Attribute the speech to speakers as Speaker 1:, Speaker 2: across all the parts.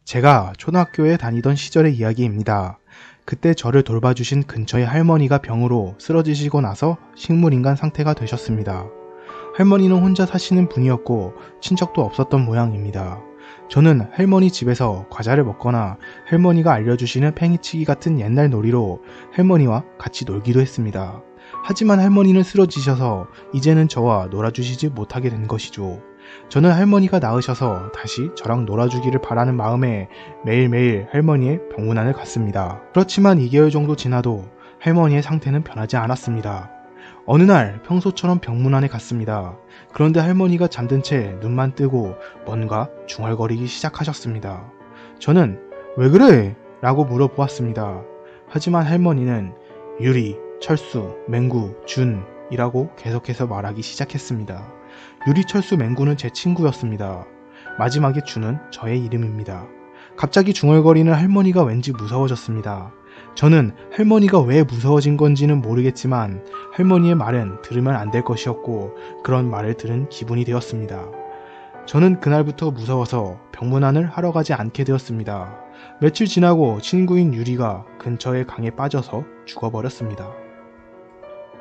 Speaker 1: 제가 초등학교에 다니던 시절의 이야기입니다. 그때 저를 돌봐주신 근처의 할머니가 병으로 쓰러지시고 나서 식물인간 상태가 되셨습니다. 할머니는 혼자 사시는 분이었고 친척도 없었던 모양입니다. 저는 할머니 집에서 과자를 먹거나 할머니가 알려주시는 팽이치기 같은 옛날 놀이로 할머니와 같이 놀기도 했습니다. 하지만 할머니는 쓰러지셔서 이제는 저와 놀아주시지 못하게 된 것이죠. 저는 할머니가 나으셔서 다시 저랑 놀아주기를 바라는 마음에 매일매일 할머니의 병문안을 갔습니다. 그렇지만 2개월 정도 지나도 할머니의 상태는 변하지 않았습니다. 어느 날 평소처럼 병문안에 갔습니다. 그런데 할머니가 잠든 채 눈만 뜨고 뭔가 중얼거리기 시작하셨습니다. 저는 "왜 그래?" 라고 물어보았습니다. 하지만 할머니는 유리, 철수, 맹구, 준 이라고 계속해서 말하기 시작했습니다. 유리, 철수, 맹구는 제 친구였습니다. 마지막에 준은 저의 이름입니다. 갑자기 중얼거리는 할머니가 왠지 무서워졌습니다. 저는 할머니가 왜 무서워진 건지는 모르겠지만 할머니의 말은 들으면 안 될 것이었고 그런 말을 들은 기분이 되었습니다. 저는 그날부터 무서워서 병문안을 하러 가지 않게 되었습니다. 며칠 지나고 친구인 유리가 근처의 강에 빠져서 죽어버렸습니다.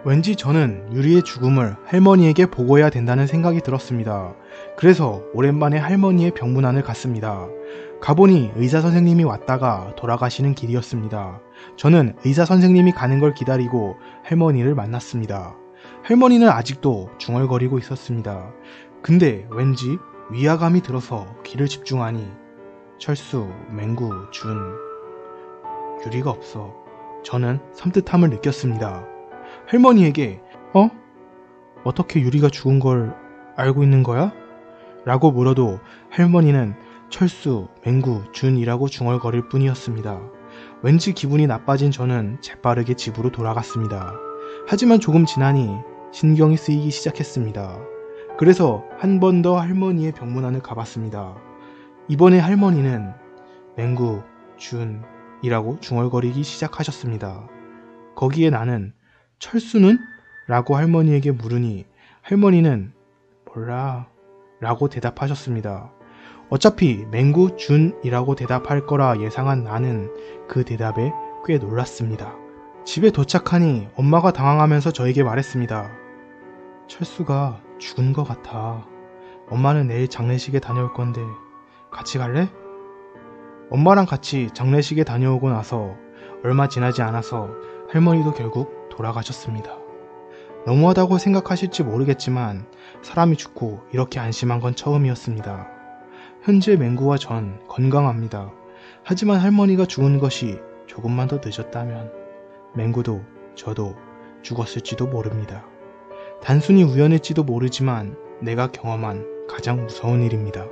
Speaker 1: 왠지 저는 유리의 죽음을 할머니에게 보고해야 된다는 생각이 들었습니다. 그래서 오랜만에 할머니의 병문안을 갔습니다. 가보니 의사 선생님이 왔다가 돌아가시는 길이었습니다. 저는 의사 선생님이 가는 걸 기다리고 할머니를 만났습니다. 할머니는 아직도 중얼거리고 있었습니다. 근데 왠지 위화감이 들어서 귀를 집중하니 철수, 맹구, 준, 유리가 없어. 저는 섬뜩함을 느꼈습니다. 할머니에게 어떻게 유리가 죽은 걸 알고 있는 거야? 라고 물어도 할머니는 철수, 맹구, 준이라고 중얼거릴 뿐이었습니다. 왠지 기분이 나빠진 저는 재빠르게 집으로 돌아갔습니다. 하지만 조금 지나니 신경이 쓰이기 시작했습니다. 그래서 한 번 더 할머니의 병문안을 가봤습니다. 이번에 할머니는 맹구, 준이라고 중얼거리기 시작하셨습니다. 거기에 나는 철수는? 라고 할머니에게 물으니 할머니는 몰라 라고 대답하셨습니다. 어차피 맹구, 준이라고 대답할 거라 예상한 나는 그 대답에 꽤 놀랐습니다. 집에 도착하니 엄마가 당황하면서 저에게 말했습니다. 철수가 죽은 것 같아. 엄마는 내일 장례식에 다녀올 건데 같이 갈래? 엄마랑 같이 장례식에 다녀오고 나서 얼마 지나지 않아서 할머니도 결국 돌아가셨습니다. 너무하다고 생각하실지 모르겠지만 사람이 죽고 이렇게 안심한 건 처음이었습니다. 현재 맹구와 전 건강합니다. 하지만 할머니가 죽은 것이 조금만 더 늦었다면 맹구도 저도 죽었을지도 모릅니다. 단순히 우연일지도 모르지만 내가 경험한 가장 무서운 일입니다.